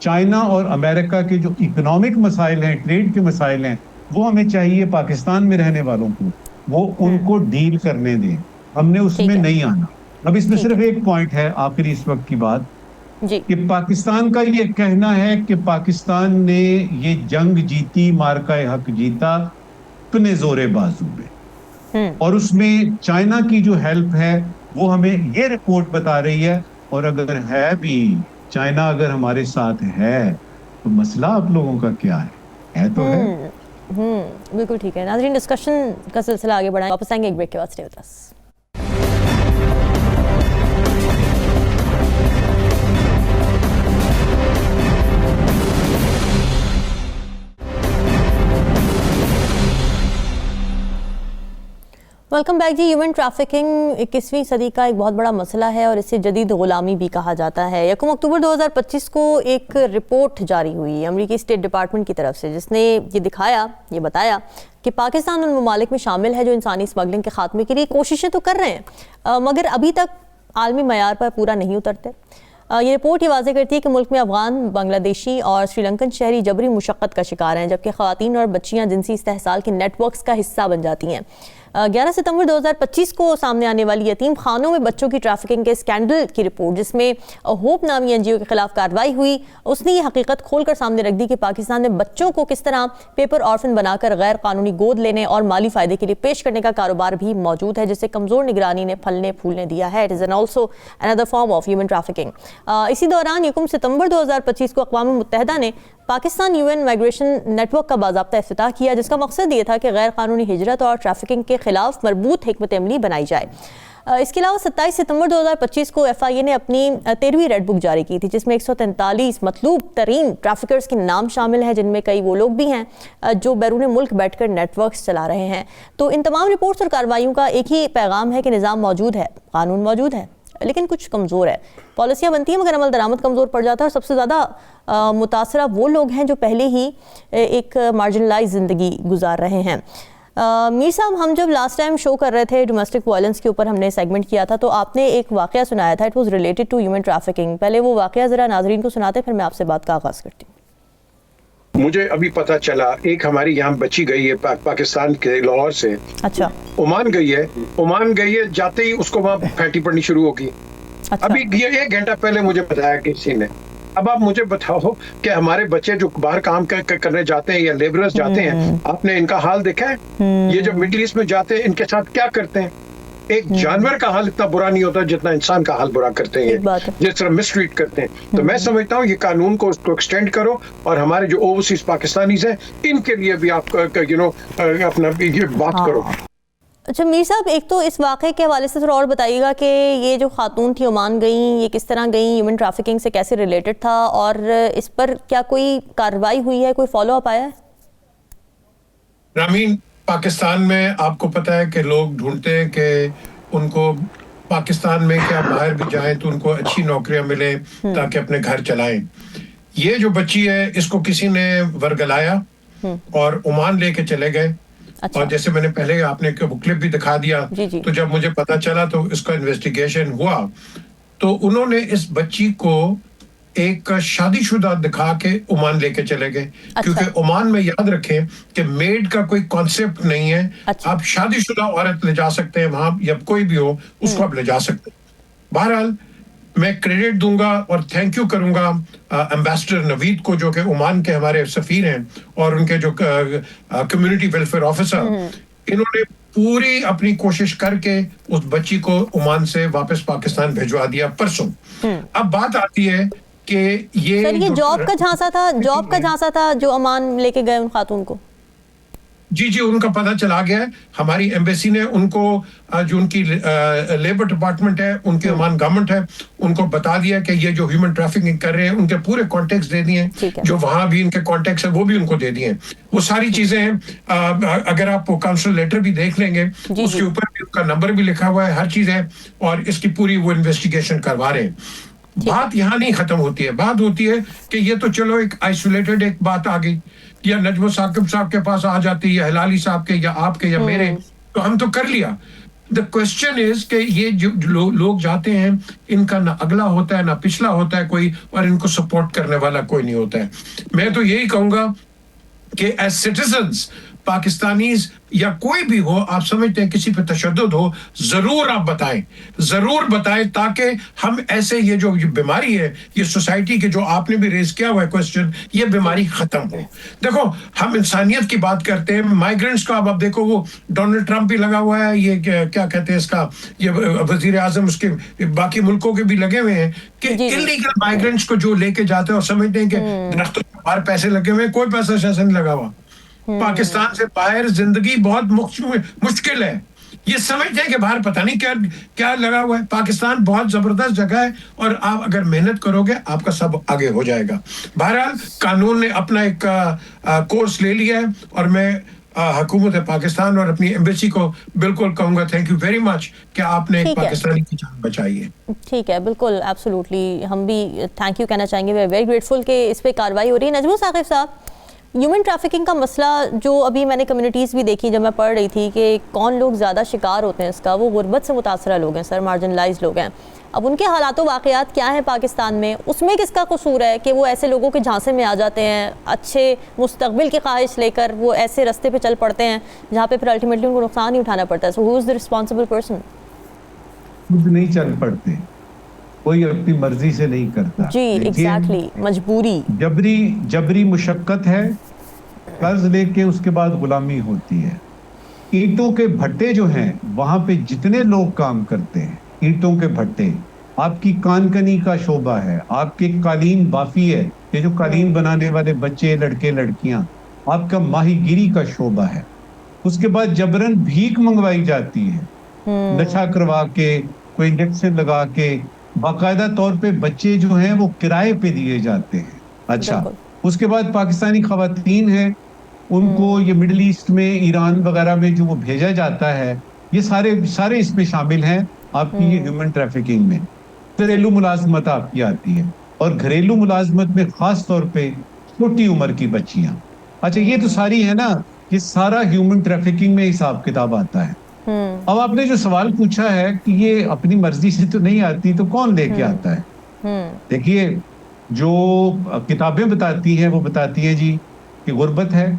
चाइना और अमेरिका के जो इकोनॉमिक मसाइल हैं, ट्रेड के मसाइल हैं, वो हमें चाहिए पाकिस्तान में रहने वालों को वो उनको डील करने दें, हमने उसमें नहीं आना। अब इसमें सिर्फ एक पॉइंट है आखिरी इस वक्त की बात जी। कि पाकिस्तान का ये कहना है कि पाकिस्तान ने ये जंग जीती, मार्का हक जीता अपने जोरे बाजू में, और उसमें चाइना की जो हेल्प है वो हमें ये रिपोर्ट बता रही है। और अगर है भी चाइना अगर हमारे साथ है तो मसला आप लोगों का क्या है तो है। बिल्कुल ठीक है नाज़रीन, डिस्कशन का सिलसिला आगे बढ़ाएं, वापस आएंगे एक ब्रेक के बाद। Stay with us. Welcome back जी। ह्यूमन ट्रैफिकिंग 21वीं सदी का एक बहुत बड़ा मसला है और इसे जदीद गुलामी भी कहा जाता है। 1 अक्टूबर 2025 को एक रिपोर्ट जारी हुई अमेरिकी स्टेट डिपार्टमेंट की तरफ से, जिसने ये बताया कि पाकिस्तान उन ममालिक में शामिल है जो इंसानी स्मगलिंग के खात्मे के लिए कोशिशें तो कर रहे हैं मगर अभी तक आलमी मयार पर पूरा नहीं उतरते। ये रिपोर्ट ये वाज़ेह करती है कि मुल्क में अफगान, बांग्लादेशी और श्रीलंकन शहरी जबरी मुशक्क़त का शिकार हैं, जबकि ख़वातीन और बच्चियाँ जिनसी इस्तेहसाल के नेटवर्क्स का हिस्सा बन जाती हैं। 11 सितंबर 2025 को सामने आने वाली यतीम खानों में बच्चों की ट्रैफिकिंग के स्कैंडल की रिपोर्ट, जिसमें होप नामी NGO के खिलाफ कार्रवाई हुई, उसने ये हकीकत खोलकर सामने रख दी कि पाकिस्तान में बच्चों को किस तरह पेपर ऑर्फन बनाकर गैर कानूनी गोद लेने और माली फ़ायदे के लिए पेश करने का कारोबार भी मौजूद है, जिससे कमज़ोर निगरानी ने फलने फूलने दिया है। It is an also another form of human trafficking. इसी दौरान 1 सितंबर 2025 को अक़वाम मुत्तहिदा ने पाकिस्तान UN माइग्रेशन नेटवर्क का बाज़ाब्ता इफ्तिताह किया, जिसका मकसद ये था कि गैर कानूनी हिजरत और ट्रैफिकिंग के खिलाफ मरबूत हिकमत अमली बनाई जाए। इसके अलावा 27 सितंबर 2025 को FIA ने अपनी 13वीं रेड बुक जारी की थी, जिसमें 143 मतलूब तरीन ट्रैफिकर्स के नाम शामिल हैं, जिनमें कई वो लोग भी हैं जो बैरून मुल्क बैठकर नेटवर्क्स चला रहे हैं। तो इन तमाम रिपोर्ट्स और कार्रवाइयों का एक ही पैगाम है कि निज़ाम मौजूद है, कानून मौजूद है, लेकिन कुछ कमज़ोर है। पॉलिसियाँ बनती हैं मगर अमल दरामद कमज़ोर पड़ जाता है, और सबसे ज़्यादा मुतासरा वो लोग हैं जो पहले ही एक मार्जिनलाइज ज़िंदगी गुजार रहे हैं। मीर साहब, हम जब लास्ट टाइम शो कर रहे थे डोमेस्टिक वायलेंस के ऊपर हमने सेगमेंट किया था, तो आपने एक वाक़या सुनाया था, it was related to human trafficking. पहले वो वाक़या ज़रा नाज़रीन को सुनाते, फिर मैं आपसे बात का आगाज़ करती हूँ। मुझे अभी पता चला एक हमारी यहाँ बच्ची गई है पाकिस्तान के लाहौर से, अच्छा, ओमान गई है, जाते ही उसको वहाँ फैटी पड़नी शुरू होगी। अच्छा। अभी ये 1 घंटा पहले मुझे बताया किसी ने। अब आप मुझे बताओ कि हमारे बच्चे जो बाहर काम करने जाते हैं या लेबरर्स जाते हैं, आपने इनका हाल देखा है? ये जो मिडिल ईस्ट में जाते हैं इनके साथ क्या करते हैं? एक जानवर का हाल इतना बुरा नहीं होता जितना इंसान का हाल बुरा करते हैं, जिस तरह मिसट्रीट करते हैं। तो मैं समझता हूँ ये कानून को उसको एक्सटेंड करो, और हमारे जो ओवरसीज पाकिस्तानीज हैं इनके लिए भी आप अपना ये बात करो। अच्छा मीर साहब, एक तो इस वाक़े के हवाले से थोड़ा और बताइएगा कि ये जो खातून थी ओमान गई, ये किस तरह गई, ह्यूमन ट्रैफिकिंग से कैसे रिलेटेड था, और इस पर क्या कोई कार्रवाई हुई है, कोई फॉलो अप आया है? रामीन, पाकिस्तान में आपको पता है कि लोग ढूंढते हैं कि उनको पाकिस्तान में क्या बाहर भी जाएं तो उनको अच्छी नौकरियां मिले ताकि अपने घर चलाएं। ये जो बच्ची है इसको किसी ने वर्गलाया और ओमान लेके चले गए। अच्छा। और जैसे मैंने पहले आपने क्लिप भी दिखा दिया, तो जब मुझे पता चला तो इसका इन्वेस्टिगेशन हुआ, तो उन्होंने इस बच्ची को एक शादीशुदा दिखा के ओमान लेके चले गए। अच्छा। क्योंकि ओमान में याद रखें कि मेड का कोई कॉन्सेप्ट नहीं है। अच्छा। आप शादीशुदा औरत ले जा सकते हैं वहां, या कोई भी हो उसको आप ले जा सकते हैं। बहरहाल मैं क्रेडिट दूंगा और थैंक यू करूंगा एम्बेसडर नवीद को, जो कि ओमान के हमारे सफीर हैं, और उनके जो कम्युनिटी वेलफेयर ऑफिसर, इन्होंने पूरी अपनी कोशिश करके उस बच्ची को ओमान से वापस पाकिस्तान भिजवा दिया परसों। अब बात आती है कि ये जॉब का झांसा था जो ओमान लेके गए उन खातून को। जी, उनका पता चला गया है। हमारी एम्बेसी ने उनको, जो उनकी लेबर डिपार्टमेंट है, उनकी ओमान गवर्नमेंट है, उनको बता दिया कि ये जो ह्यूमन ट्रैफिकिंग कर रहे हैं उनके पूरे कॉन्टेक्ट दे दिए, जो वहां भी इनके कॉन्टेक्ट है वो भी उनको दे दिए। वो सारी चीजें हैं, अगर आप काउंसिल लेटर भी देख लेंगे उसके ऊपर भी उनका नंबर भी लिखा हुआ है, हर चीज है, और इसकी पूरी वो इन्वेस्टिगेशन करवा रहे हैं। बात यहाँ नहीं खत्म होती है। बात होती है कि ये तो चलो एक आइसोलेटेड एक बात आ गई, या नजमो साकिब साहब के पास आ जाती, या हिलाली साहब के, या आपके, या मेरे, तो हम तो कर लिया। द क्वेश्चन इज कि ये जो लोग जाते हैं, इनका ना अगला होता है ना पिछला होता है कोई, और इनको सपोर्ट करने वाला कोई नहीं होता है। मैं तो यही कहूंगा कि एज सिटीजन्स पाकिस्तानीज या कोई भी हो, आप समझते हैं किसी पे तशद्दुद हो, जरूर आप जरूर बताएं, ताकि हम ऐसे ये जो बीमारी है, ये सोसाइटी के जो आपने भी रेज किया हुआ है क्वेश्चन, ये बीमारी खत्म हो। देखो, हम इंसानियत की बात करते हैं, माइग्रेंट्स को अब देखो, वो डोनाल्ड ट्रंप भी लगा हुआ है, ये क्या कहते हैं इसका, ये वजीर आजम उसके बाकी मुल्कों के भी लगे हुए हैं कि इलीगल माइग्रेंट्स को जो लेके जाते हैं और समझते हैं कि दरख्तों के बाहर पैसे लगे हुए, कोई पैसा शासन नहीं लगा हुआ। पाकिस्तान से बाहर जिंदगी बहुत मुश्किल है, ये समझते हैं कि बाहर पता नहीं क्या क्या लगा हुआ है। पाकिस्तान बहुत जबरदस्त जगह है, और आप अगर मेहनत करोगे आपका सब आगे हो जाएगा। बहरहाल कानून ने अपना एक कोर्स ले लिया है, और मैं हुकूमत पाकिस्तान और अपनी एम्बेसी को बिल्कुल कहूंगा थैंक यू वेरी मच कि आपने पाकिस्तानी की जान बचाई है। ठीक है, बिल्कुल, एब्सोल्युटली, हम भी थैंक यू कहना चाहेंगे, वी आर वेरी ग्रेटफुल कि इस पे कार्रवाई हो रही है। नजमो साकिब साहब, ह्यूमन ट्रैफिकिंग का मसला जो अभी मैंने कम्युनिटीज़ भी देखी जब मैं पढ़ रही थी कि कौन लोग ज़्यादा शिकार होते हैं इसका, वो गुर्बत से मुतासरा लोग हैं सर, मार्जिनलाइज लोग हैं। अब उनके हालात वाक़यात क्या हैं पाकिस्तान में, उसमें किसका कसूर है कि वो ऐसे लोगों के झांसे में आ जाते हैं, अच्छे मुस्तकबिल की ख्वाहिश लेकर वो ऐसे रास्ते पे चल पड़ते हैं जहाँ पे फिर अल्टीमेटली उनको नुकसान ही उठाना पड़ता है। So who is the responsible person? खुद नहीं चल पड़ते, कोई अपनी मर्जी से नहीं करता। जी एग्जैक्टली, मजबूरी, जबरी मुशक्कत है, कर्ज लेके उसके बाद गुलामी होती है। ईंटों के भट्टे जो हैं वहां पे जितने लोग काम करते हैं, ईंटों के भट्टे, आपकी कानकनी का शोबा है, आपके कालीन बाफी है, ये जो कालीन बनाने वाले बच्चे, लड़के लड़कियां, आपका माहीगिरी का शोबा है। उसके बाद जबरन भीख मंगवाई जाती है, नशा करवा के, कोई इंजेक्शन लगा के, बाकायदा तौर पे बच्चे जो हैं वो किराए पे दिए जाते हैं। अच्छा, उसके बाद पाकिस्तानी खवातीन हैं, उनको ये मिडिल ईस्ट में, ईरान वगैरह में जो वो भेजा जाता है, ये सारे इसमें शामिल हैं आपकी ये ह्यूमन ट्रैफिकिंग में। घरेलू मुलाजमत आपकी आती है, और घरेलू मुलाजमत में खास तौर पे छोटी उम्र की बच्चियां। अच्छा, ये तो सारी है ना, ये सारा ह्यूमन ट्रैफिकिंग में हिसाब किताब आता है। अब आपने जो सवाल पूछा है कि ये अपनी मर्जी से तो नहीं आती, तो कौन लेके आता है? देखिए, जो किताबें बताती हैं वो बताती है जी कि गुर्बत है,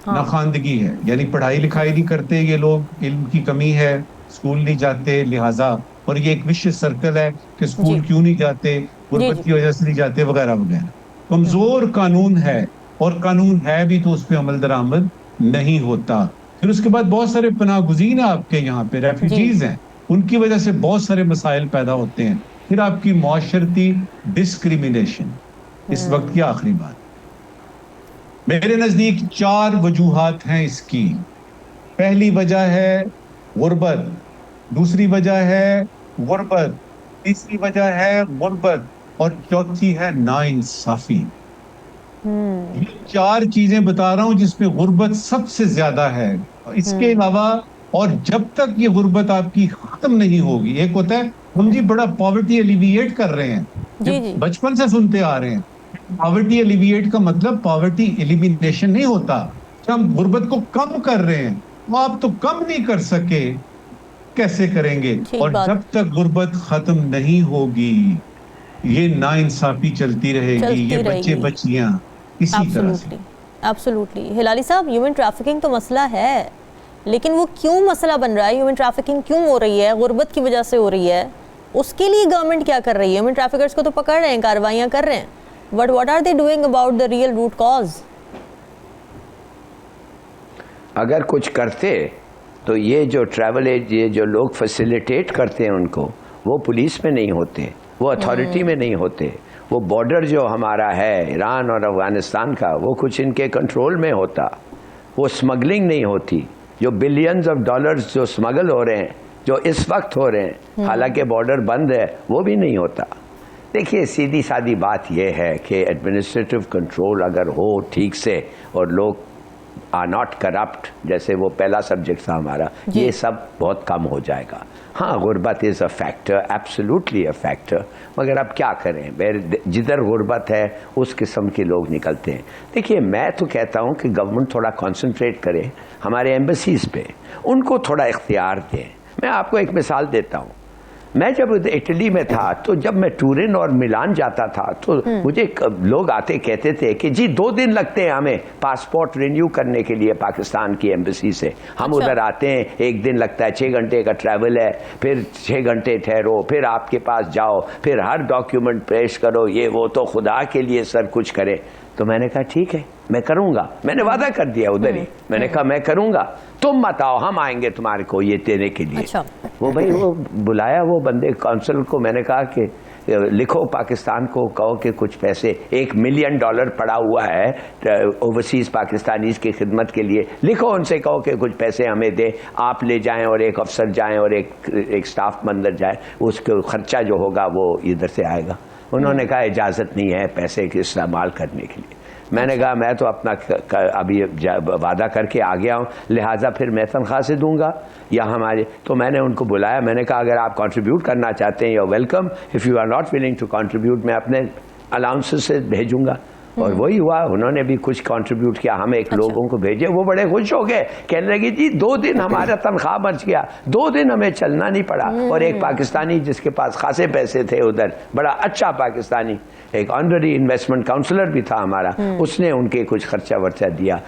नाखानदगी है, यानी पढ़ाई लिखाई नहीं करते ये लोग, इल्म की कमी है, स्कूल नहीं जाते लिहाजा, और ये एक विशियस सर्कल है कि स्कूल क्यों नहीं जाते, गुर्बत की वजह से नहीं जाते, वगैरह वगैरह। कमजोर कानून है, और कानून है भी तो उस पर अमल दरामद नहीं होता। फिर उसके बाद बहुत सारे पनाहगुज़ीन आपके यहाँ पे रेफ्यूजीज हैं, उनकी वजह से बहुत सारे मसाइल पैदा होते हैं। फिर आपकी मुआशरती डिस्क्रिमिनेशन, इस वक्त की आखिरी बात, मेरे नजदीक 4 वजूहात हैं इसकी। पहली वजह है गुर्बत, दूसरी वजह है गुर्बत, तीसरी वजह है गुर्बत, और चौथी है नाइंसाफी। ये 4 चीजें बता रहा हूं जिसमें गुर्बत सबसे ज्यादा है। इसके अलावा, और जब तक ये गुर्बत आपकी खत्म नहीं होगी, एक होता है हम जी बड़ा पॉवर्टी एलिविएट कर रहे हैं, जी। बचपन से सुनते आ रहे हैं, पॉवर्टी एलिविएट का मतलब पॉवर्टी एलिमिनेशन नहीं होता। हम गुर्बत को कम कर रहे हैं, वो आप तो कम नहीं कर सके, कैसे करेंगे? और जब तक गुर्बत खत्म नहीं होगी, ये नाइंसाफी चलती रहेगी, ये बच्चे बच्चियां इसी तरह से। एब्सोल्युटली। हिलाली साहब, ह्यूमन ट्रैफिकिंग तो मसला है, लेकिन वो क्यों मसला बन रहा है? ह्यूमन ट्रैफिकिंग क्यों हो रही है? गुर्बत की वजह से हो रही है। उसके लिए गवर्नमेंट क्या कर रही है? ह्यूमन ट्रैफिकर्स को तो पकड़ रहे हैं, कार्रवाइयां कर रहे हैं, but what are they doing about the real root cause? अगर कुछ करते तो ये जो ट्रैवल ये जो लोग फैसिलिटेट करते हैं उनको, वो पुलिस में नहीं होते, वो अथॉरिटी में नहीं होते, वो बॉर्डर जो हमारा है ईरान और अफगानिस्तान का, वो कुछ इनके कंट्रोल में होता, वो स्मगलिंग नहीं होती, जो बिलियंस ऑफ डॉलर्स जो स्मगल हो रहे हैं, जो इस वक्त हो रहे हैं, हालांकि बॉर्डर बंद है, वो भी नहीं होता। देखिए, सीधी सादी बात यह है कि एडमिनिस्ट्रेटिव कंट्रोल अगर हो ठीक से, और लोग आर नॉट करप्ट, जैसे वो पहला सब्जेक्ट था हमारा, ये सब बहुत कम हो जाएगा। हाँ, गुर्बत is a factor, absolutely a factor, मगर अब क्या करें, जिधर गुर्बत है उस किस्म के लोग निकलते हैं। देखिए, मैं तो कहता हूँ कि गवर्नमेंट थोड़ा कंसंट्रेट करे हमारे एम्बेसीज पे, उनको थोड़ा इख्तियार दें। मैं आपको एक मिसाल देता हूँ। मैं जब इटली में था तो जब मैं टूरिन और मिलान जाता था तो मुझे लोग आते कहते थे कि जी 2 दिन लगते हैं हमें पासपोर्ट रिन्यू करने के लिए पाकिस्तान की एम्बेसी से। हम उधर आते हैं, 1 दिन लगता है, 6 घंटे का ट्रैवल है, फिर 6 घंटे ठहरो, फिर आपके पास जाओ, फिर हर डॉक्यूमेंट पेश करो, ये वो, तो खुदा के लिए सर कुछ करें। तो मैंने कहा ठीक है, मैं करूंगा, मैंने वादा कर दिया उधर ही, मैंने कहा मैं करूंगा, तुम मत आओ, हम आएंगे तुम्हारे को ये देने के लिए। अच्छा। वो भाई वो बुलाया वो बंदे काउंसिल को, मैंने कहा कि लिखो पाकिस्तान को, कहो कि कुछ पैसे, $1 मिलियन पड़ा हुआ है ओवरसीज पाकिस्तानीज की खिदमत के लिए, लिखो उनसे, कहो कि कुछ पैसे हमें दे, आप ले जाएं और एक अफसर जाएं और एक स्टाफ मंदर जाए, उसका खर्चा जो होगा वो इधर से आएगा। उन्होंने कहा इजाज़त नहीं है पैसे के इस्तेमाल करने के लिए। मैंने कहा मैं तो अपना अभी वादा करके आ गया हूँ, लिहाजा फिर मैं तनख्वाह से दूंगा या हमारे, तो मैंने उनको बुलाया, मैंने कहा अगर आप कंट्रीब्यूट करना चाहते हैं, you are welcome, if you are not willing to contribute, मैं अपने अलाउंसेस से भेजूंगा। और वही हुआ, उन्होंने भी कुछ कंट्रीब्यूट किया, हम एक लोगों को भेजे, वो बड़े खुश हो गए, कहने लगे जी 2 दिन हमारा तनख्वाह बच गया, 2 दिन हमें चलना नहीं पड़ा। और एक पाकिस्तानी जिसके पास खासे पैसे थे उधर, बड़ा अच्छा पाकिस्तानी, एक ऑनररी इन्वेस्टमेंट काउंसलर भी था हमारा, उसने उनके कुछ खर्चा वर्चा दिया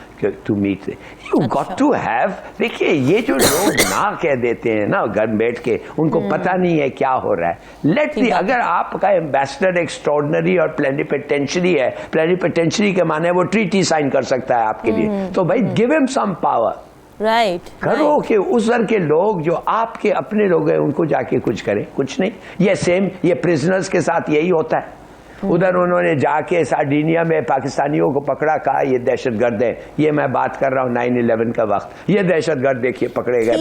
to meet. You got to have, देखिए ये जो लोग ना कह देते हैं ना घर बैठ के, उनको पता नहीं है क्या हो रहा है। लेट दी, अगर आपका एम्बेसडर एक्स्ट्राऑर्डिनरी और प्लेनिपोटेंशियरी है, प्लेनिपोटेंशियरी के माने वो ट्रीटी साइन कर सकता है आपके लिए, तो भाई give him some power. Right, करो कि उधर के लोग जो आपके अपने लोग हैं उनको जाके कुछ करें, कुछ नहीं। ये सेम ये प्रिजनर्स के साथ यही होता है। उधर उन्होंने जाके सार्डिनिया में पाकिस्तानियों को पकड़ा, कहा ये दहशतगर्द है, ये मैं बात कर रहा हूँ 9/11 का वक्त, ये दहशतगर्द देखिए पकड़े गए।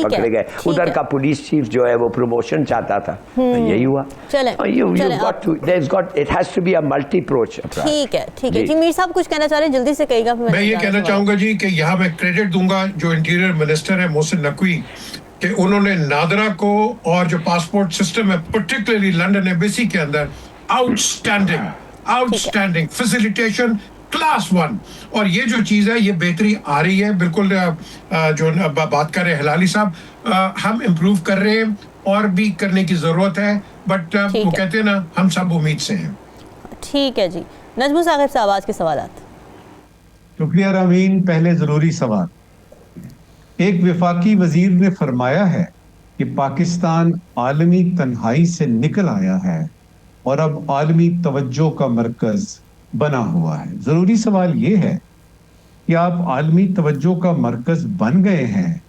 उधर का पुलिस चीफ जो है वो प्रमोशन चाहता था, यही हुआ। It has to be a multi approach. ठीक है जी, मीर साहब कुछ कहना चाह रहे हैं, जल्दी से कहिएगा। मैं ये कहना चाहूंगा जी कि यहाँ मैं क्रेडिट दूंगा जो इंटीरियर मिनिस्टर है मोहसिन नकवी, कि उन्होंने नादरा को और जो पासपोर्ट सिस्टम है पर्टिकुलरली लंदन एम्बेसी के अंदर आउटस्टैंडिंग फैसिलिटेशन क्लास 1, और ये जो चीज है ये बेहतरी आ रही है। बिल्कुल जो बात कर रहे हैं हिलाली साहब, हम इम्प्रूव कर रहे हैं और भी करने की जरूरत है, बट वो कहते हैं ना हम सब उम्मीद से हैं। ठीक है जी, नजमुल साकिब साहब आज के सवालात। शुक्रिया रामीन। पहले जरूरी सवाल, एक वफाकी वजीर ने फरमाया है कि पाकिस्तान आलमी तन्हाई से निकल आया है और अब आलमी तवज्जो का मरकज बना हुआ है। जरूरी सवाल ये है कि आप आलमी तवज्जो का मरकज बन गए हैं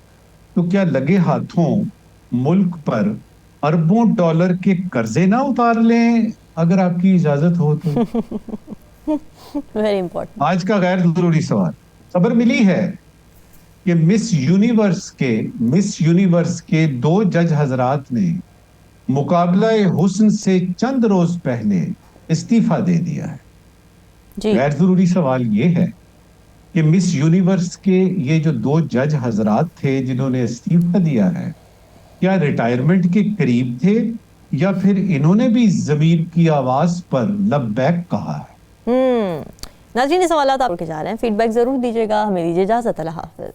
तो क्या लगे हाथों मुल्क पर अरबों डॉलर के कर्जे ना उतार लें, अगर आपकी इजाजत हो तो। Very important. आज का गैर जरूरी सवाल, खबर मिली है कि मिस यूनिवर्स के 2 जज हजरात ने मुकाबला हुस्न से चंद रोज पहले इस्तीफा दे दिया है। गैर जरूरी सवाल ये है कि मिस यूनिवर्स के ये जो 2 जज हजरात थे जिन्होंने इस्तीफा दिया है, क्या रिटायरमेंट के करीब थे या फिर इन्होंने भी ज़मीर की आवाज पर लब्बैक कहा है? नाज़रीन, सवाल आपके जा रहे हैं, फीडबैक जरूर दीजिएगा। हमें दीजिए इजाजत, अल्लाह हाफिज।